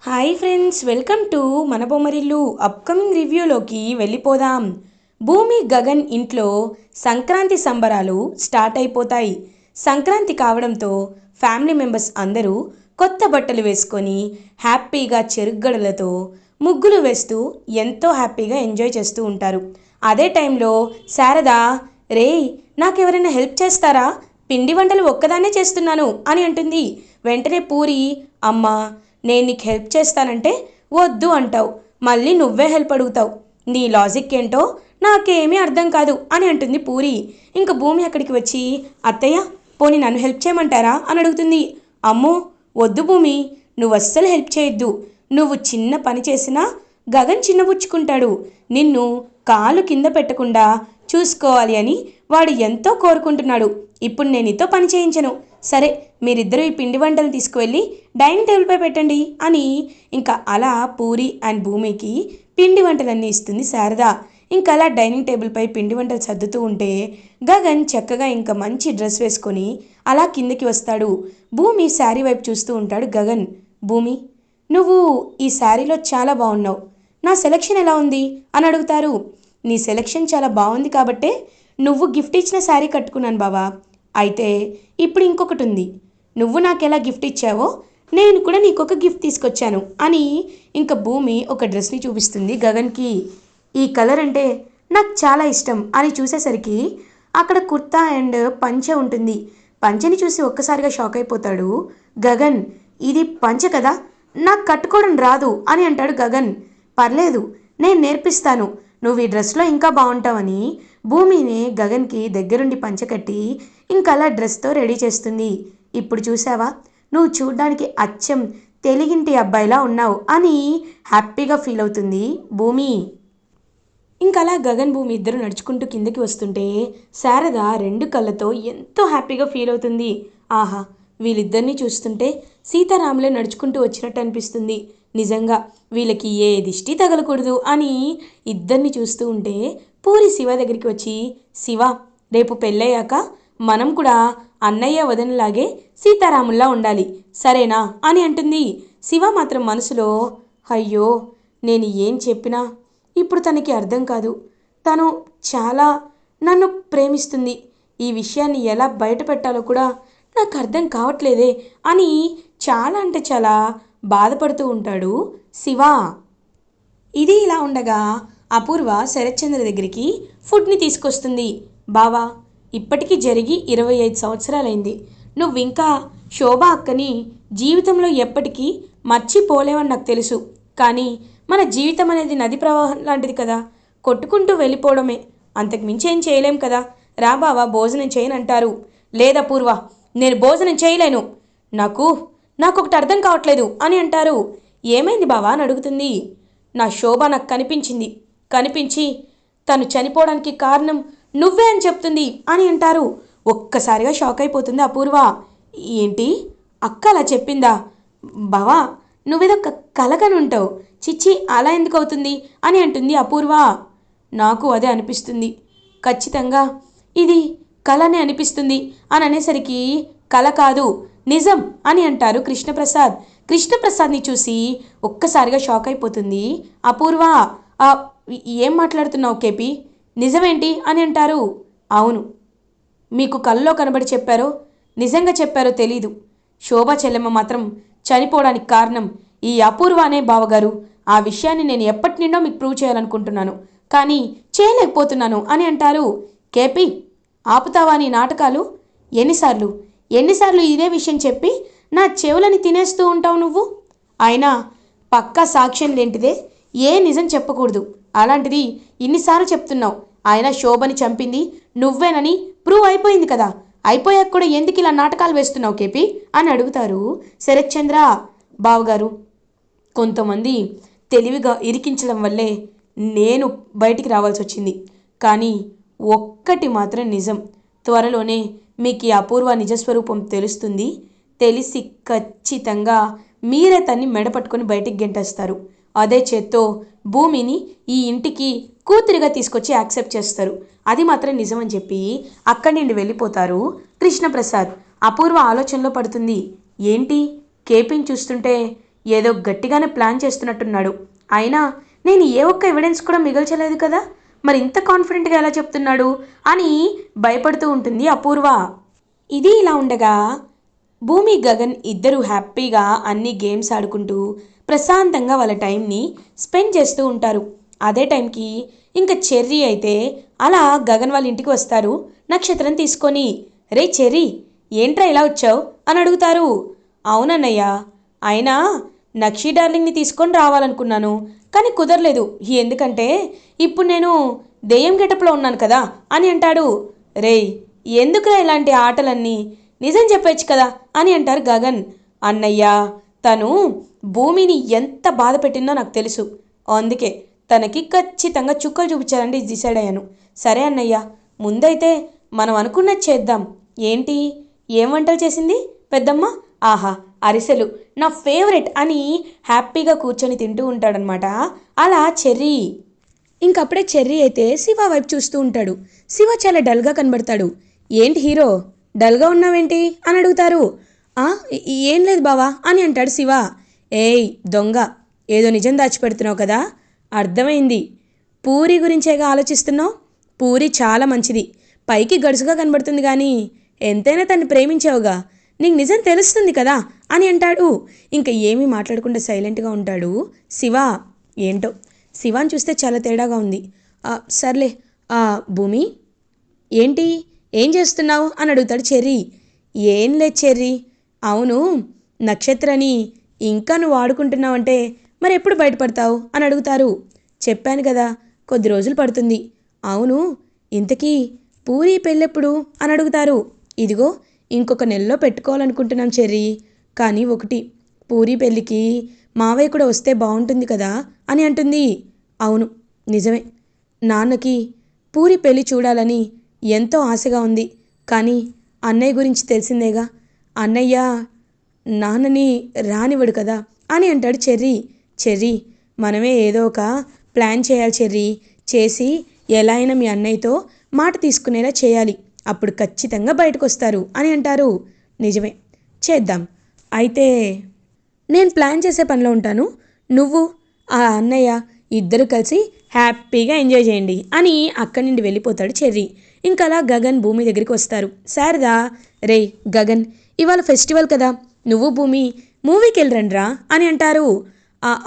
Hi friends, welcome to మన Bommarillu. Upcoming రివ్యూలోకి వెళ్ళిపోదాం. భూమి గగన్ ఇంట్లో సంక్రాంతి సంబరాలు స్టార్ట్ అయిపోతాయి. సంక్రాంతి కావడంతో ఫ్యామిలీ మెంబర్స్ అందరూ కొత్త బట్టలు వేసుకొని హ్యాపీగా చెరుగ్గడలతో ముగ్గులు వేస్తూ ఎంతో హ్యాపీగా ఎంజాయ్ చేస్తూ ఉంటారు. అదే టైంలో శారద, రే, నాకెవరైనా హెల్ప్ చేస్తారా? పిండి వంటలు ఒక్కదాన్నే చేస్తున్నాను అని అంటుంది. వెంటనే పూరి, అమ్మా, నేను నీకు హెల్ప్ చేస్తానంటే వద్దు అంటావు, మళ్ళీ నువ్వే హెల్ప్ అడుగుతావు. నీ లాజిక్ ఏంటో నాకేమీ అర్థం కాదు అని అంటుంది పూరి. ఇంక భూమి అక్కడికి వచ్చి, అత్తయ్య, పోనీ నన్ను హెల్ప్ చేయమంటారా అని అడుగుతుంది. అమ్మో, వద్దు భూమి, నువ్వు అస్సలు హెల్ప్ చేయొద్దు. నువ్వు చిన్న పని చేసినా గగన్ చిన్నబుచ్చుకుంటాడు. నిన్ను కాలు కింద పెట్టకుండా చూసుకోవాలి అని వాడు ఎంతో కోరుకుంటున్నాడు. ఇప్పుడు నేను నీతో పని చేయించను. సరే, మీరిద్దరూ ఈ పిండి వంటలు తీసుకువెళ్ళి డైనింగ్ టేబుల్పై పెట్టండి అని ఇంకా అలా పూరి అండ్ భూమికి పిండి వంటలన్నీ ఇస్తుంది శారద. ఇంకా అలా డైనింగ్ టేబుల్పై పిండి వంటలు సర్దుతూ ఉంటే గగన్ చక్కగా ఇంకా మంచి డ్రెస్ వేసుకొని అలా కిందకి వస్తాడు. భూమి శారీ వైపు చూస్తూ ఉంటాడు గగన్. భూమి, నువ్వు ఈ శారీలో చాలా బాగున్నావు. నా సెలెక్షన్ ఎలా ఉంది అని అడుగుతారు. నీ సెలెక్షన్ చాలా బాగుంది కాబట్టే నువ్వు గిఫ్ట్ ఇచ్చిన శారీ కట్టుకున్నాను బావా. అయితే ఇప్పుడు ఇంకొకటి ఉంది. నువ్వు నాకెలా గిఫ్ట్ ఇచ్చావో నేను కూడా నీకొక గిఫ్ట్ తీసుకొచ్చాను అని ఇంకా భూమి ఒక డ్రెస్ని చూపిస్తుంది గగన్కి. ఈ కలర్ అంటే నాకు చాలా ఇష్టం అని చూసేసరికి అక్కడ కుర్తా అండ్ పంచె ఉంటుంది. పంచెని చూసి ఒక్కసారిగా షాక్ అయిపోతాడు గగన్. ఇది పంచె కదా, నాకు కట్టుకోవడం రాదు అని అంటాడు గగన్. పర్లేదు, నేను నేర్పిస్తాను, నువ్వు ఈ డ్రెస్లో ఇంకా బాగుంటావని భూమిని గగన్కి దగ్గరుండి పంచకట్టి ఇంకలా డ్రెస్తో రెడీ చేస్తుంది. ఇప్పుడు చూసావా, నువ్వు చూడ్డానికి అచ్చం తెలుగింటి అబ్బాయిలా ఉన్నావు అని హ్యాపీగా ఫీల్ అవుతుంది భూమి. ఇంకలా గగన్ భూమి ఇద్దరు నడుచుకుంటూ కిందకి వస్తుంటే శారద రెండు కళ్ళతో ఎంతో హ్యాపీగా ఫీల్ అవుతుంది. ఆహా, వీళ్ళిద్దరినీ చూస్తుంటే సీతారాములే నడుచుకుంటూ వచ్చినట్టు అనిపిస్తుంది. నిజంగా వీళ్ళకి ఏ దిష్టి తగలకూడదు అని ఇద్దరిని చూస్తూ ఉంటే పూరి శివ దగ్గరికి వచ్చి, శివ, రేపు పెళ్ళయ్యాక మనం కూడా అన్నయ్య వదనలాగే సీతారాముల్లా ఉండాలి, సరేనా అని అంటుంది. శివ మాత్రం మనసులో, అయ్యో, నేను ఏం చెప్పినా ఇప్పుడు తనకి అర్థం కాదు. తను చాలా నన్ను ప్రేమిస్తుంది. ఈ విషయాన్ని ఎలా బయట పెట్టాలో కూడా నాకు అర్థం కావట్లేదే అని చాలా అంటే చాలా బాధపడుతూ ఉంటాడు శివ. ఇది ఇలా ఉండగా అపూర్వ శరత్చంద్ర దగ్గరికి ఫుడ్ని తీసుకొస్తుంది. బావా, ఇప్పటికీ జరిగి 25 సంవత్సరాలైంది. నువ్వింకా శోభ అక్కని జీవితంలో ఎప్పటికీ మర్చిపోలేవని నాకు తెలుసు. కానీ మన జీవితం అనేది నది ప్రవాహం లాంటిది కదా, కొట్టుకుంటూ వెళ్ళిపోవడమే, అంతకు మించి ఏం చేయలేం కదా. రా బావా, భోజనం చేయనంటారు. లేదా పూర్వ, నేను భోజనం చేయలేను, నాకు నాకొకటి అర్థం కావట్లేదు అని అంటారు. ఏమైంది బావా అని అడుగుతుంది. నా శోభ నాకు కనిపించి తను చనిపోవడానికి కారణం నువ్వే అని చెప్తుంది అని అంటారు. ఒక్కసారిగా షాక్ అయిపోతుంది అపూర్వ. ఏంటి, అక్క అలా చెప్పిందా? బావా, నువ్వేదో కలగని ఉంటావు. చిచ్చి, అలా ఎందుకు అవుతుంది అని అంటుంది అపూర్వ. నాకు అదే అనిపిస్తుంది, ఖచ్చితంగా ఇది కలనే అనిపిస్తుంది అని అనేసరికి, కల కాదు, నిజం అని అంటారు కృష్ణప్రసాద్. కృష్ణప్రసాద్ని చూసి ఒక్కసారిగా షాక్ అయిపోతుంది అపూర్వ. ఏం మాట్లాడుతున్నావు కేపీ, నిజమేంటి అని అంటారు. అవును, మీకు కల్లో కనబడి చెప్పారో నిజంగా చెప్పారో తెలీదు. శోభా చెల్లెమ్మ మాత్రం చనిపోవడానికి కారణం ఈ అపూర్వ అనే బావగారు. ఆ విషయాన్ని నేను ఎప్పటి నుండో మీకు ప్రూవ్ చేయాలనుకుంటున్నాను, కానీ చేయలేకపోతున్నాను అని అంటారు. కేపీ, ఆపుతావా నీ నాటకాలు? ఎన్నిసార్లు ఇదే విషయం చెప్పి నా చెవులని తినేస్తూ ఉంటావు నువ్వు? అయినా పక్కా సాక్ష్యం లేంటిదే ఏ నిజం చెప్పకూడదు, అలాంటిది ఇన్నిసార్లు చెప్తున్నావు. అయినా శోభని చంపింది నువ్వేనని ప్రూవ్ అయిపోయింది కదా, అయిపోయాక కూడా ఎందుకు ఇలా నాటకాలు వేస్తున్నావు కేపీ అని అడుగుతారు శరత్చంద్ర. బావగారు, కొంతమంది తెలివిగా ఇరికించడం వల్లే నేను బయటికి రావాల్సి వచ్చింది. కానీ ఒక్కటి మాత్రం నిజం, త్వరలోనే మీకు ఈ అపూర్వ నిజస్వరూపం తెలుస్తుంది. తెలిసి ఖచ్చితంగా మీరే తన్ని మెడపట్టుకొని బయటికి గెంటేస్తారు. అదే చేత్తో భూమిని ఈ ఇంటికి కూతురిగా తీసుకొచ్చి యాక్సెప్ట్ చేస్తారు. అది మాత్రం నిజమని చెప్పి అక్కడి నుండి వెళ్ళిపోతారు కృష్ణప్రసాద్. అపూర్వ ఆలోచనలో పడుతుంది. ఏంటి, కేపీని చూస్తుంటే ఏదో గట్టిగానే ప్లాన్ చేస్తున్నట్టున్నాడు. అయినా నేను ఏ ఒక్క ఎవిడెన్స్ కూడా మిగల్చలేదు కదా, మరి ఇంత కాన్ఫిడెంట్గా ఎలా చెప్తున్నాడు అని భయపడుతూ ఉంటుంది అపూర్వ. ఇది ఇలా ఉండగా భూమి గగన్ ఇద్దరు హ్యాపీగా అన్ని గేమ్స్ ఆడుకుంటూ ప్రశాంతంగా వాళ్ళ టైంని స్పెండ్ చేస్తూ ఉంటారు. అదే టైంకి ఇంకా చెర్రీ అయితే అలా గగన్ వాళ్ళ ఇంటికి వస్తారు నక్షత్రం తీసుకొని. రే చెర్రీ, ఏంట్రా ఇలా వచ్చావు అని అడుగుతారు. అవునన్నయ్య, అయినా నక్షి డార్లింగ్ని తీసుకొని రావాలనుకున్నాను కానీ కుదరలేదు, ఎందుకంటే ఇప్పుడు నేను దెయ్యం గెటప్లో ఉన్నాను కదా అని అంటాడు. రేయ్, ఎందుకురా ఇలాంటి ఆటలన్నీ, నిజం చెప్పొచ్చు కదా అని అంటారు గగన్. అన్నయ్య, తను భూమిని ఎంత బాధ పెట్టిందో నాకు తెలుసు, అందుకే తనకి ఖచ్చితంగా చుక్కలు చూపించాలని డిసైడ్ అయ్యాను. సరే అన్నయ్య, ముందైతే మనం అనుకున్నది చేద్దాం. ఏంటి, ఏం వంటలు చేసింది పెద్దమ్మ? ఆహా, అరిసెలు నా ఫేవరెట్ అని హ్యాపీగా కూర్చొని తింటూ ఉంటాడనమాట అలా చెర్రీ. ఇంకప్పుడే చెర్రీ అయితే శివ వైపు చూస్తూ ఉంటాడు. శివ చాలా డల్గా కనబడతాడు. ఏంటి హీరో, డల్గా ఉన్నావేంటి అని అడుగుతారు. ఏం లేదు బావా అని అంటాడు శివ. ఏయ్ దొంగ, ఏదో నిజం దాచిపెడుతున్నావు కదా, అర్థమైంది. పూరి గురించేగా ఆలోచిస్తున్నావు. పూరి చాలా మంచిది, పైకి గడుసుగా కనబడుతుంది కానీ ఎంతైనా తన్ని ప్రేమించావుగా, నీకు నిజం తెలుస్తుంది కదా అని అంటాడు. ఇంకా ఏమీ మాట్లాడకుండా సైలెంట్గా ఉంటాడు శివ. ఏంటో శివాని చూస్తే చాలా తేడాగా ఉంది. సర్లే, భూమి ఏంటి, ఏం చేస్తున్నావు అని అడుగుతాడు చెర్రీ. ఏం లేదు చెర్రీ, అవును నక్షత్రని ఇంకా నువ్వు ఆడుకుంటున్నావంటే మరి ఎప్పుడు బయటపడతావు అని అడుగుతారు. చెప్పాను కదా, కొద్ది రోజులు పడుతుంది. అవును, ఇంతకీ పూరి పెళ్ళెప్పుడు అని అడుగుతారు. ఇదిగో ఇంకొక నెలలో పెట్టుకోవాలనుకుంటున్నాం చెర్రీ, కానీ ఒకటి, పూరి పెళ్ళికి మావయ్య కూడా వస్తే బాగుంటుంది కదా అని అంటుంది. అవును నిజమే, నాన్నకి పూరి పెళ్ళి చూడాలని ఎంతో ఆశగా ఉంది, కానీ అన్నయ్య గురించి తెలిసిందేగా, అన్నయ్య నాన్నని రానివ్వడు కదా అని అంటాడు చెర్రీ. చెర్రీ, మనమే ఏదో ఒక ప్లాన్ చేయాలి చెర్రీ, చేసి ఎలా అయినా మీ అన్నయ్యతో మాట తీసుకునేలా చేయాలి, అప్పుడు ఖచ్చితంగా బయటకు వస్తారు అని అంటారు. నిజమే, చేద్దాం. అయితే నేను ప్లాన్ చేసే పనిలో ఉంటాను, నువ్వు ఆ అన్నయ్య ఇద్దరు కలిసి హ్యాపీగా ఎంజాయ్ చేయండి అని అక్కడి నుండి వెళ్ళిపోతాడు చెర్రీ. ఇంకా అలా గగన్ భూమి దగ్గరికి వస్తారు. శారదా, రే గగన్, ఇవాళ ఫెస్టివల్ కదా, నువ్వు భూమి మూవీకి వెళ్ళరండ్రా అని అంటారు.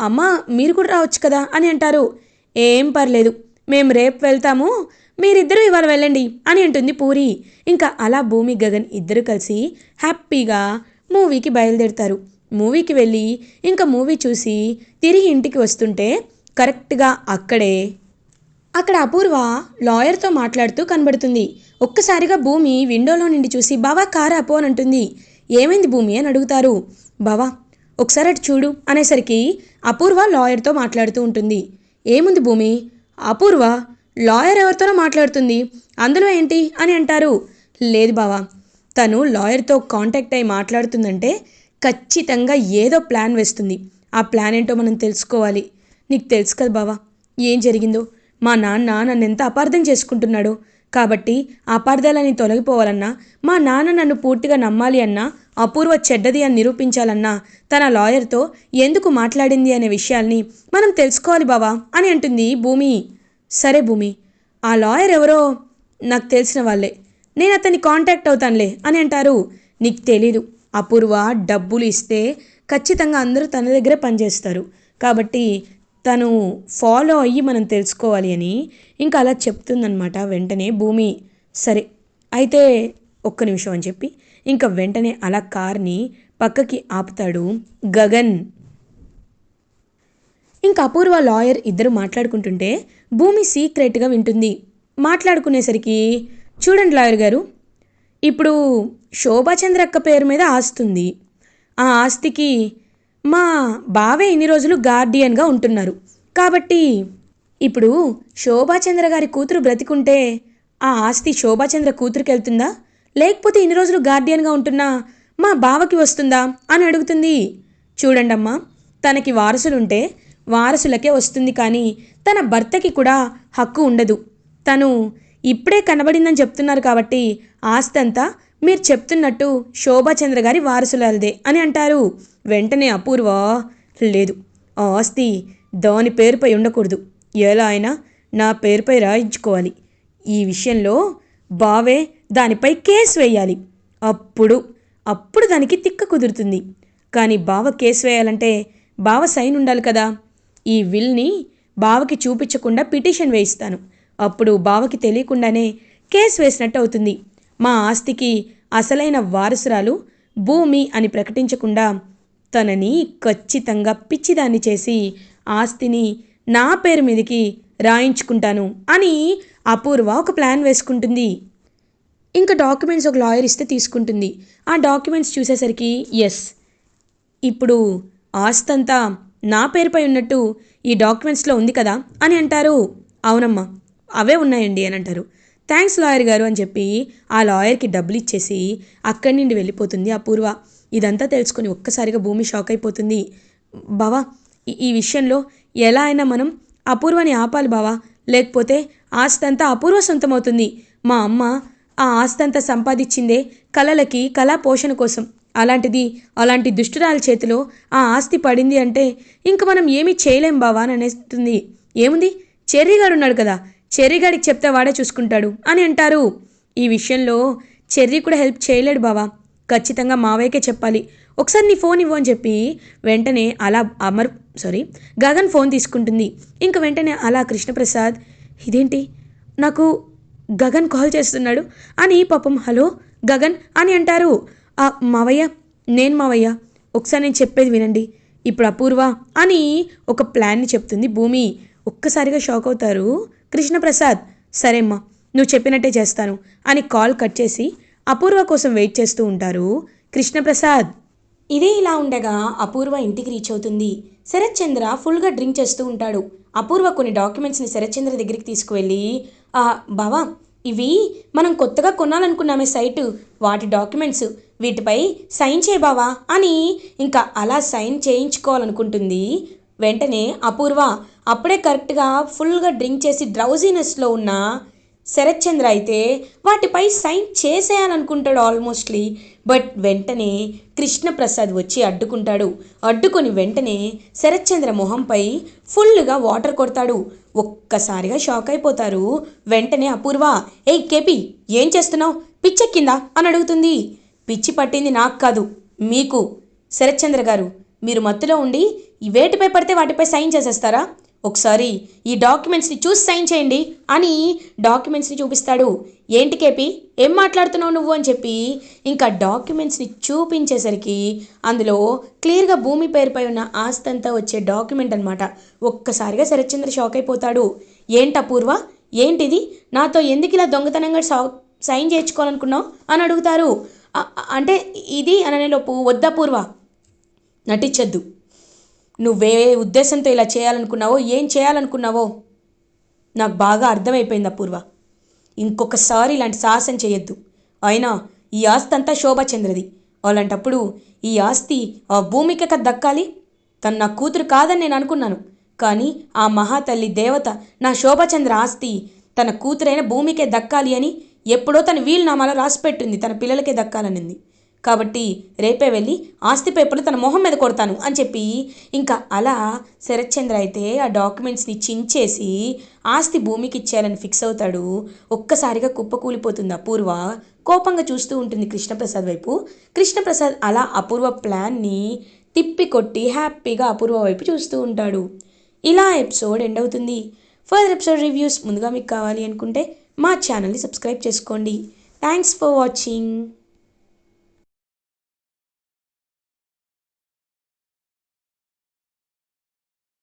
అమ్మ మీరు కూడా రావచ్చు కదా అని అంటారు. ఏం పర్లేదు, మేము రేపు వెళ్తాము, మీరిద్దరూ ఇవాళ వెళ్ళండి అని అంటుంది పూరి. ఇంకా అలా భూమి గగన్ ఇద్దరు కలిసి హ్యాపీగా మూవీకి బయలుదేరుతారు. మూవీకి వెళ్ళి ఇంకా మూవీ చూసి తిరిగి ఇంటికి వస్తుంటే కరెక్ట్గా అక్కడ అపూర్వ లాయర్తో మాట్లాడుతూ కనబడుతుంది. ఒక్కసారిగా భూమి విండోలో నుండి చూసి బావా కారు ఆపు అని అంటుంది. ఏమైంది భూమి అని అడుగుతారు. బావా ఒకసారి అటు చూడు అనేసరికి అపూర్వ లాయర్తో మాట్లాడుతూ ఉంటుంది. ఏముంది భూమి, అపూర్వ లాయర్ ఎవరితోనో మాట్లాడుతుంది, అందులో ఏంటి అని అంటారు. లేదు బావా, తను లాయర్తో కాంటాక్ట్ అయి మాట్లాడుతుందంటే ఖచ్చితంగా ఏదో ప్లాన్ వేస్తుంది, ఆ ప్లాన్ ఏంటో మనం తెలుసుకోవాలి. నీకు తెలుసు కదా బావా ఏం జరిగిందో, మా నాన్న నన్ను ఎంత అపార్థం చేసుకుంటున్నాడో, కాబట్టి అపార్థాలని తొలగిపోవాలన్నా, మా నాన్న నన్ను పూర్తిగా నమ్మాలి అన్నా, అపూర్వ చెడ్డది అని నిరూపించాలన్నా తన లాయర్తో ఎందుకు మాట్లాడింది అనే విషయాల్ని మనం తెలుసుకోవాలి బావా అని అంటుంది భూమి. సరే భూమి, ఆ లాయర్ ఎవరో నాకు తెలిసిన వాళ్ళే, నేను అతన్ని కాంటాక్ట్ అవుతానులే అని అంటారు. నీకు తెలీదు, అపూర్వ డబ్బులు ఇస్తే ఖచ్చితంగా అందరూ తన దగ్గరే పనిచేస్తారు, కాబట్టి తను ఫాలో అయ్యి మనం తెలుసుకోవాలి అని ఇంకా అలా చెప్తుందనమాట వెంటనే భూమి. సరే అయితే ఒక్క నిమిషం అని చెప్పి ఇంకా వెంటనే అలా కార్ని పక్కకి ఆపుతాడు గగన్. ఇంకా అపూర్వ లాయర్ ఇద్దరు మాట్లాడుకుంటుంటే భూమి సీక్రెట్గా వింటుంది. మాట్లాడుకునేసరికి, చూడండి లాయర్ గారు, ఇప్పుడు శోభాచంద్రక్క పేరు మీద ఆస్తుంది, ఆ ఆస్తికి మా బావే ఇన్ని రోజులు గార్డియన్గా ఉంటున్నారు, కాబట్టి ఇప్పుడు శోభాచంద్ర గారి కూతురు బ్రతికుంటే ఆ ఆస్తి శోభాచంద్ర కూతురికి వెళ్తుందా, లేకపోతే ఇన్ని రోజులు గార్డియన్గా ఉంటున్నా మా బావకి వస్తుందా అని అడుగుతుంది. చూడండమ్మా, తనకి వారసులుంటే వారసులకే వస్తుంది, కానీ తన భర్తకి కూడా హక్కు ఉండదు. తను ఇప్పుడే కనబడిందని చెప్తున్నారు కాబట్టి ఆస్తి అంతా మీరు చెప్తున్నట్టు శోభాచంద్ర గారి వారసులదే అని అంటారు. వెంటనే అపూర్వ, లేదు, ఆ ఆస్తి దాని పేరుపై ఉండకూడదు, ఎలా అయినా నా పేరుపై రాయించుకోవాలి. ఈ విషయంలో బావే దానిపై కేసు వేయాలి. అప్పుడు అప్పుడు దానికి తిక్క కుదురుతుంది. కానీ బావ కేసు వేయాలంటే బావ సైన్ ఉండాలి కదా. ఈ విల్ని బావకి చూపించకుండా పిటిషన్ వేయిస్తాను. అప్పుడు బావకి తెలియకుండానే కేసు వేసినట్టు అవుతుంది. మా ఆస్తికి అసలైన వారసురాలు భూమి అని ప్రకటించకుండా తనని ఖచ్చితంగా పిచ్చిదాన్ని చేసి ఆస్తిని నా పేరు మీదకి రాయించుకుంటాను అని అపూర్వ ఒక ప్లాన్ వేసుకుంటుంది. ఇంకా డాక్యుమెంట్స్ ఒక లాయర్ ఇస్తే తీసుకుంటుంది. ఆ డాక్యుమెంట్స్ చూసేసరికి ఎస్, ఇప్పుడు ఆస్తంతా నా పేరుపై ఉన్నట్టు ఈ డాక్యుమెంట్స్లో ఉంది కదా అని అంటారు. అవునమ్మా, అవే ఉన్నాయండి అని అంటారు. థ్యాంక్స్ లాయర్ గారు అని చెప్పి ఆ లాయర్కి డబ్బులు ఇచ్చేసి అక్కడి నుండి వెళ్ళిపోతుంది అపూర్వ. ఇదంతా తెలుసుకొని ఒక్కసారిగా భూమి షాక్ అయిపోతుంది. బావా, ఈ విషయంలో ఎలా అయినా మనం అపూర్వని ఆపాలి బావా, లేకపోతే ఆస్తంతా అపూర్వ సొంతమవుతుంది. మా అమ్మ ఆ ఆస్తంతా సంపాదించిందే కళలకి, కళా పోషణ కోసం. అలాంటి దుష్టురాల చేతిలో ఆ ఆస్తి పడింది అంటే ఇంక మనం ఏమీ చేయలేం బావా అని అనేస్తుంది. ఏముంది, చెర్రీగాడు ఉన్నాడు కదా, చెర్రీగాడికి చెప్తే వాడే చూసుకుంటాడు అని అంటారు. ఈ విషయంలో చెర్రీ కూడా హెల్ప్ చేయలేడు బావా, ఖచ్చితంగా మావయ్యకే చెప్పాలి. ఒకసారి నీ ఫోన్ ఇవ్వు అని చెప్పి వెంటనే అలా గగన్ ఫోన్ తీసుకుంటుంది. ఇంక వెంటనే అలా కృష్ణప్రసాద్, ఇదేంటి నాకు గగన్ కాల్ చేస్తున్నాడు అని పాపం హలో గగన్ అని అంటారు. మావయ్య, నేను మావయ్య, ఒకసారి నేను చెప్పేది వినండి. ఇప్పుడు అపూర్వ అని ఒక ప్లాన్ని చెప్తుంది భూమి. ఒక్కసారిగా షాక్ అవుతారు కృష్ణప్రసాద్. సరేమ్మా, నువ్వు చెప్పినట్టే చేస్తాను అని కాల్ కట్ చేసి అపూర్వ కోసం వెయిట్ చేస్తూ ఉంటారు కృష్ణప్రసాద్. ఇదే ఇలా ఉండగా అపూర్వ ఇంటికి రీచ్ అవుతుంది. శరత్ చంద్ర ఫుల్గా డ్రింక్ చేస్తూ ఉంటాడు. అపూర్వ కొన్ని డాక్యుమెంట్స్ని శరత్ చంద్ర దగ్గరికి తీసుకువెళ్ళి, బావా, ఇవి మనం కొత్తగా కొనాలనుకున్నామే సైటు, వాటి డాక్యుమెంట్స్, వీటిపై సైన్ చేయ బావా అని ఇంకా అలా సైన్ చేయించుకోవాలనుకుంటుంది. వెంటనే అపూర్వ అప్పుడే కరెక్ట్గా ఫుల్గా డ్రింక్ చేసి డ్రౌజీనెస్లో ఉన్న శరత్ చంద్ర అయితే వాటిపై సైన్ చేసేయాలనుకుంటాడు ఆల్మోస్ట్లీ. బట్ వెంటనే కృష్ణప్రసాద్ వచ్చి అడ్డుకుంటాడు. అడ్డుకొని వెంటనే శరత్ చంద్ర మొహంపై ఫుల్గా వాటర్ కొడతాడు. ఒక్కసారిగా షాక్ అయిపోతారు. వెంటనే అపూర్వ, ఏయ్ కేపీ, ఏం చేస్తున్నావు, పిచ్చెక్కిందా అని అడుగుతుంది. పిచ్చి పట్టింది నాకు కాదు, మీకు. శరత్ చంద్ర గారు, మీరు మత్తులో ఉండి వేటిపై పడితే వాటిపై సైన్ చేసేస్తారా? ఒకసారి ఈ డాక్యుమెంట్స్ని చూసి సైన్ చేయండి అని డాక్యుమెంట్స్ని చూపిస్తాడు. ఏంటి కేపీ, ఏం మాట్లాడుతున్నావు నువ్వు అని చెప్పి ఇంకా డాక్యుమెంట్స్ని చూపించేసరికి అందులో క్లియర్గా భూమి పేరుపై ఉన్న ఆస్తంతా వచ్చే డాక్యుమెంట్ అనమాట. ఒక్కసారిగా శరత్చంద్ర షాక్ అయిపోతాడు. ఏంటపూర్వ, ఏంటిది, నాతో ఎందుకు ఇలా దొంగతనంగా సైన్ చేయించుకోవాలనుకున్నావు అని అడుగుతారు. అంటే ఇది అననేలోపు, వద్దపూర్వ, నటించద్దు, నువ్వే ఉద్దేశంతో ఇలా చేయాలనుకున్నావో, ఏం చేయాలనుకున్నావో నాకు బాగా అర్థమైపోయింది అపూర్వ. ఇంకొకసారి ఇలాంటి సాహసం చేయొద్దు. అయినా ఈ ఆస్తి అంతా శోభాచంద్రది. అలాంటప్పుడు ఈ ఆస్తి ఆ భూమికే కదా దక్కాలి. తను నా కూతురు కాదని నేను అనుకున్నాను, కానీ ఆ మహాతల్లి దేవత నా శోభాచంద్ర ఆస్తి తన కూతురైన భూమికే దక్కాలి అని ఎప్పుడో తన వీలునామాలో రాసిపెట్టింది, తన పిల్లలకే దక్కాలనింది. కాబట్టి రేపే వెళ్ళి ఆస్తి పేపర్లు తన మొహం మీద కొడతాను అని చెప్పి ఇంకా అలా శరత్ చంద్ర అయితే ఆ డాక్యుమెంట్స్ని చించేసి ఆస్తి భూమికి ఇచ్చేయాలని ఫిక్స్ అవుతాడు. ఒక్కసారిగా కుప్పకూలిపోతుంది అపూర్వ. కోపంగా చూస్తూ ఉంటుంది కృష్ణప్రసాద్ వైపు. కృష్ణప్రసాద్ అలా అపూర్వ ప్లాన్ని తిప్పికొట్టి హ్యాపీగా అపూర్వ వైపు చూస్తూ ఉంటాడు. ఇలా ఎపిసోడ్ ఎండ్ అవుతుంది. ఫర్దర్ ఎపిసోడ్ రివ్యూస్ ముందుగా మీకు కావాలి అనుకుంటే మా ఛానల్ని సబ్స్క్రైబ్ చేసుకోండి. Thanks for watching.